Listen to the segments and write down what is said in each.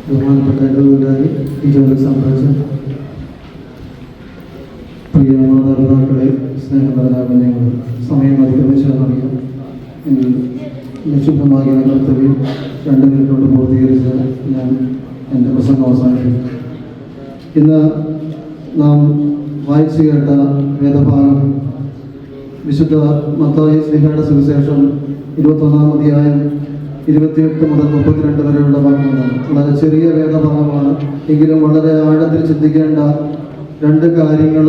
ബഹുമാനപ്പെട്ട ഇടവുകാരി ഈ ജോലി സംബന്ധിച്ച പ്രിയ മാതാപിതാക്കളെ, സ്നേഹപരനാകുന്ന സമയം അതിക്രമിച്ചെന്നറിയാം. നിശുദ്ധമായ കർത്തവ്യം 2 മിനിറ്റ് കൊണ്ട് പൂർത്തീകരിച്ച് ഞാൻ എൻ്റെ പ്രസംഗം അവസാനിപ്പിക്കും. ഇന്ന് നാം വായിച്ചു കേട്ട വേദഭാഗം വിശുദ്ധ മത്തായി ശ്ലീഹയുടെ സുവിശേഷം 21-ാം അധ്യായം 28 മുതൽ 32 വരെയുള്ള വാക്യങ്ങളാണ്. വളരെ ചെറിയ വേദഭാഗമാണ്, എങ്കിലും വളരെ ആഴത്തിൽ ചിന്തിക്കേണ്ട 2 കാര്യങ്ങൾ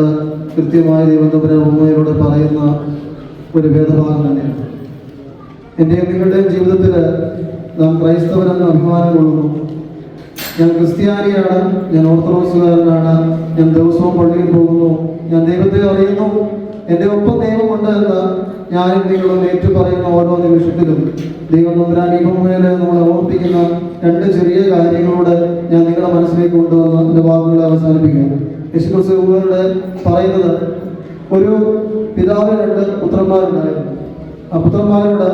കൃത്യമായി ദൈവത്തിൻ്റെ ഉമ്മയിലൂടെ പറയുന്ന ഒരു വേദഭാഗം തന്നെയാണ്. എൻ്റെയും നിങ്ങളുടെയും ജീവിതത്തിൽ നാം ക്രൈസ്തവരെന്ന് അഭിമാനം കൊള്ളുന്നു. ഞാൻ ക്രിസ്ത്യാനിയാണ്, ഞാൻ ഓർത്തഡോക്സുകാരനാണ്, ഞാൻ ദിവസവും പള്ളിയിൽ പോകുന്നു, ഞാൻ ദൈവത്തെ അറിയുന്നു, എൻ്റെ ഒപ്പം ദൈവമുണ്ട് എന്ന് ഞാനും നിങ്ങളും ഏറ്റുപറയുന്ന ഓരോ നിമിഷത്തിലും ദൈവം നമ്പരാനുഭവമേലെ നമ്മളെ ഓർപ്പിക്കുന്ന 2 ചെറിയ കാര്യങ്ങളോട് ഞാൻ നിങ്ങളുടെ മനസ്സിലേക്ക് കൊണ്ടുവന്ന് എൻ്റെ വാക്കുകളെ അവസാനിപ്പിക്കാം. യേശുക്രിസ്തുവിനോട് പറയുന്നത്, ഒരു പിതാവിന് 2 പുത്രന്മാരുണ്ടായിരുന്നു. ആ പുത്രന്മാരോട്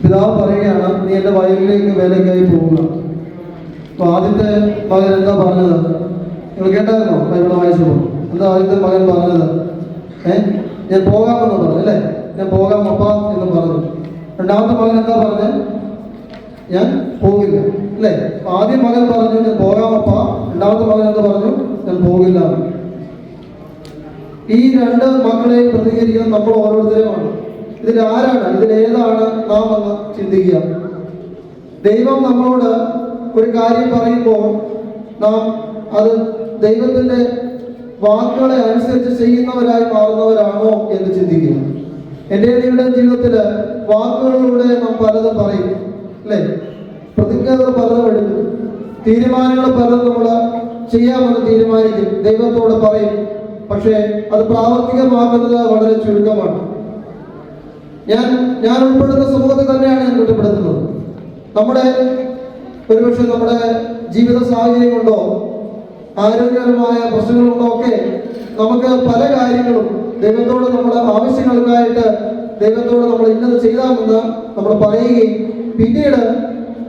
പിതാവ് പറയുകയാണ്, നീ എൻ്റെ വയലിലേക്ക് വേലയ്ക്കായി പോവുക. അപ്പോൾ ആദ്യത്തെ മകൻ എന്താ പറഞ്ഞത്? നിങ്ങൾ കേട്ടായിരുന്നോ? ബൈബിൾ വായിച്ചപ്പോൾ എന്താ ആദ്യത്തെ മകൻ പറഞ്ഞത്? ഞാൻ പോകാമെന്ന് പറഞ്ഞു, അല്ലേ? ഞാൻ പോകാം അപ്പ എന്ന് പറഞ്ഞു. രണ്ടാമത്തെ മകൻ എന്താ പറഞ്ഞത്? ഞാൻ പോകില്ല, അല്ലേ? ആദ്യം മകൻ പറഞ്ഞു ഞാൻ പോകാം അപ്പ, രണ്ടാമത്തെ മകൻ എന്താ പറഞ്ഞു? ഞാൻ പോകില്ല. ഈ 2 മക്കളെയും പ്രതികരിക്കുന്നത് നമ്മൾ ഓരോരുത്തരുമാണ്. ഇതിൽ ആരാണ്, ഇതിലേതാണ് നാം എന്ന് ചിന്തിക്കുക. ദൈവം നമ്മളോട് ഒരു കാര്യം പറയുമ്പോൾ നാം അത് ദൈവത്തിൻ്റെ വാക്കുകളെ അനുസരിച്ച് ചെയ്യുന്നവരായി മാറുന്നവരാണോ എന്ന് ചിന്തിക്കുക. എൻ്റെ നിങ്ങളുടെ ജീവിതത്തിൽ വാക്കുകളിലൂടെ നാം പലതും പറയും, അല്ലേ? പ്രതിജ്ഞകൾ പലതും എടുക്കും, തീരുമാനങ്ങൾ പലതും നമ്മൾ ചെയ്യാമെന്ന് തീരുമാനിക്കും, ദൈവത്തോട് പറയും. പക്ഷേ അത് പ്രാവർത്തികമാക്കുന്നത് വളരെ ചുരുക്കമാണ്. ഞാൻ ഉൾപ്പെടുന്ന സമൂഹത്തിൽ തന്നെയാണ് ഞാൻ കുറ്റപ്പെടുത്തുന്നത്. ഒരുപക്ഷെ നമ്മുടെ ജീവിത സാഹചര്യം കൊണ്ടോ ആരോഗ്യപരമായ പ്രശ്നങ്ങളുണ്ടോ ഒക്കെ നമുക്ക് പല കാര്യങ്ങളും ദൈവത്തോട് നമ്മുടെ ആവശ്യങ്ങൾക്കായിട്ട് ദൈവത്തോട് നമ്മൾ ഇന്നത് ചെയ്താമെന്ന് നമ്മൾ പറയുകയും പിന്നീട്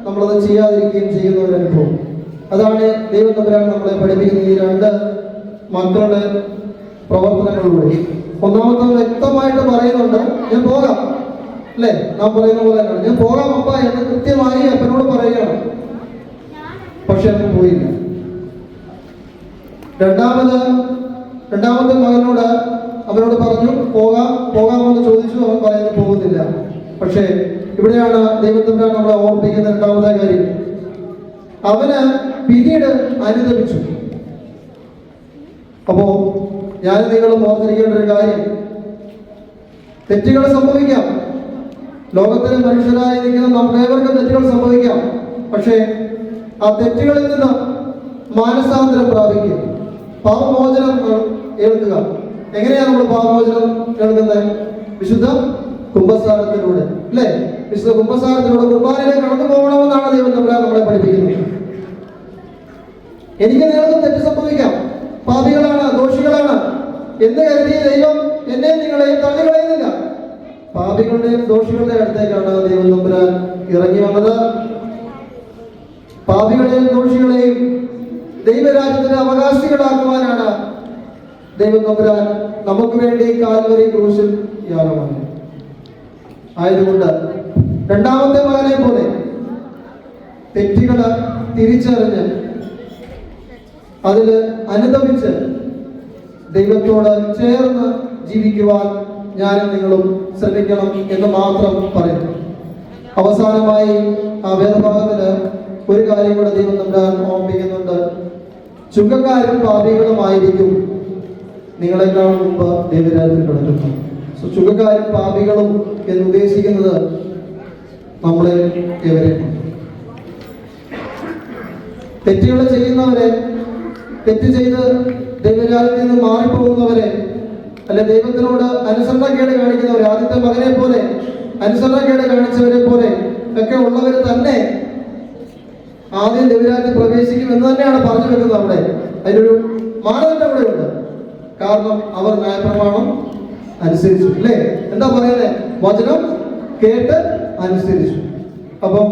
നമ്മളത് ചെയ്യാതിരിക്കുകയും ചെയ്യുന്ന ഒരു അനുഭവം. അതാണ് ദൈവം തമ്പുരാൻ നമ്മളെ പഠിപ്പിക്കുന്ന ഈ 2 മക്കളുടെ പ്രവർത്തനങ്ങളിലൂടെ. ഒന്നാമത്തെ വ്യക്തമായിട്ട് പറയുന്നുണ്ട്, ഞാൻ പോകാം, അല്ലേ? നാം പറയുന്ന പോലെ തന്നെയാണ്, ഞാൻ പോകാം അപ്പ എന്ന് കൃത്യമായി അപ്പനോട് പറയുകയാണ്. പക്ഷെ അവൻ പോയില്ല. രണ്ടാമത്തെ മകനോട് അവനോട് പറഞ്ഞു പോകാമെന്ന് ചോദിച്ചു, അവൻ പറയുന്നത് പോകുന്നില്ല. പക്ഷേ ഇവിടെയാണ് ദൈവത്തിൻ്റെ നമ്മളെ ഓർമ്മിപ്പിക്കുന്ന 2ാമത്തെ കാര്യം. അവന് പിന്നീട് അനുദപിച്ചു. അപ്പോ ഞാൻ നിങ്ങളും ഓർത്തിരിക്കേണ്ട ഒരു കാര്യം, തെറ്റുകൾ സംഭവിക്കാം. ലോകത്തിലെ മനുഷ്യരായി നിൽക്കുന്ന നമുക്ക് ഏവർക്കും തെറ്റുകൾ സംഭവിക്കാം. പക്ഷേ ആ തെറ്റുകളിൽ നിന്ന് മാനസാന്തരം പ്രാപിക്കുക, പാപമോചനം കേൾക്കുക. എങ്ങനെയാണ് നമ്മൾ പാപമോചനം കേൾക്കുന്നത്? വിശുദ്ധ കുംഭസാരത്തിലൂടെ, അല്ലേ? വിശുദ്ധ കുംഭസാരത്തിലൂടെ കുർബാനയിലേക്ക് കടന്നു പോകണമെന്നാണ് ദൈവം തമ്പുരാൻ നമ്മളെ പഠിപ്പിക്കുന്നത്. എനിക്ക് നിങ്ങൾക്ക് തെറ്റ് സംഭവിക്കാം, പാപികളാണ്, ദോഷികളാണ് എന്ന് കരുതി ദൈവം എന്നെയും നിങ്ങളെയും തള്ളികളയുന്നില്ല. പാപികളുടെയും ദോഷികളുടെയും അടുത്തേക്കാണ് ദൈവം തമ്പുരാൻ ഇറങ്ങി വന്നത്. പാപികളെയും ദോഷികളെയും ദൈവരാജ്യത്തിന്റെ അവകാശികളാക്കുവാനാണ് ദൈവം തമ്പുരാൻ നമുക്ക് വേണ്ടി കാൽവരി ക്രൂശിൽ യാഗമാണ്. ആയതുകൊണ്ട് 2ാമത്തെ മകനെ പോലെ തെറ്റുകളെ തിരിച്ചറിഞ്ഞ് അതിൽ അനുദപിച്ച് ദൈവത്തോട് ചേർന്ന് ജീവിക്കുവാൻ ഞാനും നിങ്ങളും ശ്രമിക്കണം എന്ന് മാത്രം പറയുന്നു. അവസാനമായി ആ വേദഭാഗത്തിന് ഒരു കാര്യം കൂടെ ദൈവം തമ്പുരാൻ ഓർമ്മിപ്പിക്കുന്നുണ്ട്. ചുങ്കക്കാരും പാപികളുമായിരിക്കും നിങ്ങളെക്കാൾ മുമ്പ് ദൈവരാജ്യത്തിൽ കിടക്കുന്നു. ചുങ്കക്കാരും പാപികളും എന്ന് ഉദ്ദേശിക്കുന്നത് നമ്മളെ എവരെയാണ്. തെറ്റുകൾ ചെയ്യുന്നവരെ, തെറ്റ് ചെയ്ത് ദൈവരാജ്യത്തിൽ നിന്ന് മാറിപ്പോകുന്നവരെ, അല്ലെ ദൈവത്തിനോട് അനുസരണക്കേട് കാണിക്കുന്നവരെ, ആദ്യത്തെ മകനെ പോലെ അനുസരണക്കേട് കാണിച്ചവരെ പോലെ ഒക്കെ ഉള്ളവർ തന്നെ ആദ്യം ദൈവരാജ്യത്തിൽ പ്രവേശിക്കും എന്ന് തന്നെയാണ് പറഞ്ഞു വെക്കുന്നത്. അവിടെ അതിനൊരു മാനദണ്ഡം ഇവിടെ ഉണ്ട്. കാരണം അവർ ന്യായപ്രമാണം അനുസരിച്ചു, അല്ലേ? എന്താ പറയുന്നത്? വചനം കേട്ട് അനുസരിച്ചു. അപ്പം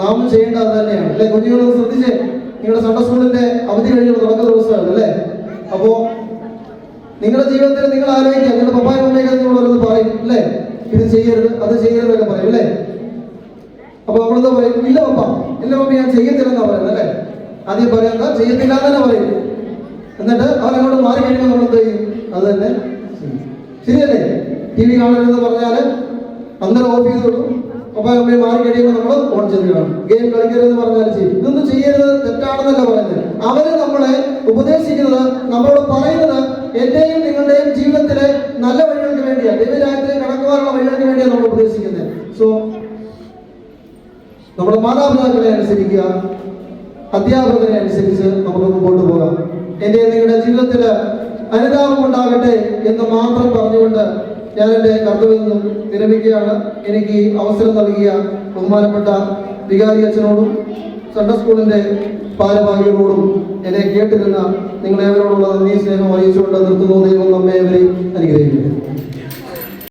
നാം ചെയ്യേണ്ടത് അത് തന്നെയാണ് അല്ലെ? കുഞ്ഞുങ്ങളൊന്ന് ശ്രദ്ധിച്ചേ, നിങ്ങളുടെ സൺഡേ സ്കൂളിന്റെ അവധി കഴിഞ്ഞുള്ള തുടക്ക ദിവസമാണ് അല്ലേ? അപ്പോ നിങ്ങളുടെ ജീവിതത്തിൽ നിങ്ങൾ ആലോചിക്കുക, നിങ്ങളുടെ പപ്പായ മമ്മയൊക്കെ നിങ്ങളോട് പറയും അല്ലേ, ഇത് ചെയ്യരുത് അത് ചെയ്യരുതെന്നൊക്കെ പറയും അല്ലേ? അപ്പൊ നമ്മളെന്താ പറയും? ഇല്ല പപ്പ, ഇല്ല പപ്പ ഞാൻ ചെയ്യത്തില്ലെന്നാ പറയുന്നത് അല്ലേ? ആദ്യം പറയാൻ ചെയ്യത്തില്ല എന്ന് തന്നെ പറയും. എന്നിട്ട് അവരങ്ങോട്ട് മാറി കഴിയുമ്പോൾ നമ്മൾ എന്ത് ചെയ്യും? അത് തന്നെ ശരിയല്ലേ? ടി വി കാണരുതെന്ന് പറഞ്ഞാൽ അന്നേരം ഓഫ് ചെയ്തോളൂ. പപ്പായ മമ്മയെ മാറി കഴിയുമ്പോൾ നമ്മൾ ഓൺ ചെയ്ത് കാണും. ഗെയിം കളിക്കരുതെന്ന് പറഞ്ഞാൽ ചെയ്യും. ഇതൊന്നും ചെയ്യരുത്, തെറ്റാണെന്നല്ല പറയുന്നത്. അവര് നമ്മളെ ഉപദേശിക്കുന്നത്, നമ്മളോട് പറയുന്നത് എന്റെയും നിങ്ങളുടെയും ജീവിതത്തിലെ നല്ല വഴികൾക്ക് വേണ്ടിയാണ്, ദൈവരാജ്യത്തിലേക്ക് കടക്കുവാനുള്ള വഴികൾക്ക് വേണ്ടിയാണ് നമ്മൾ ഉപദേശിക്കുന്നത്. സോ നമ്മുടെ മാതാപിതാക്കളെ അനുസരിക്കുക, അധ്യാപകരെ അനുസരിച്ച് നമുക്ക് മുമ്പോട്ട് പോകാം. എന്റെ നിങ്ങളുടെ ജീവിതത്തിൽ അനുതാപം ഉണ്ടാകട്ടെ എന്ന് മാത്രം പറഞ്ഞുകൊണ്ട് ഞാൻ എൻ്റെ കർത്തവ്യത്തിൽ നിന്നും വിരമിക്കുകയാണ്. എനിക്ക് അവസരം നൽകിയ ബഹുമാനപ്പെട്ട വികാരി അച്ഛനോടും സൺഡേ സ്കൂളിന്റെ ഭാരവാഹികളോടും എന്നെ കേട്ടിരുന്ന നിങ്ങളേവരോടുള്ള നന്ദി സ്നേഹം അറിയിച്ചുകൊണ്ട് നിർത്തുന്നു. ദൈവം നമ്മെ അവരെ അനുഗ്രഹിക്കട്ടെ.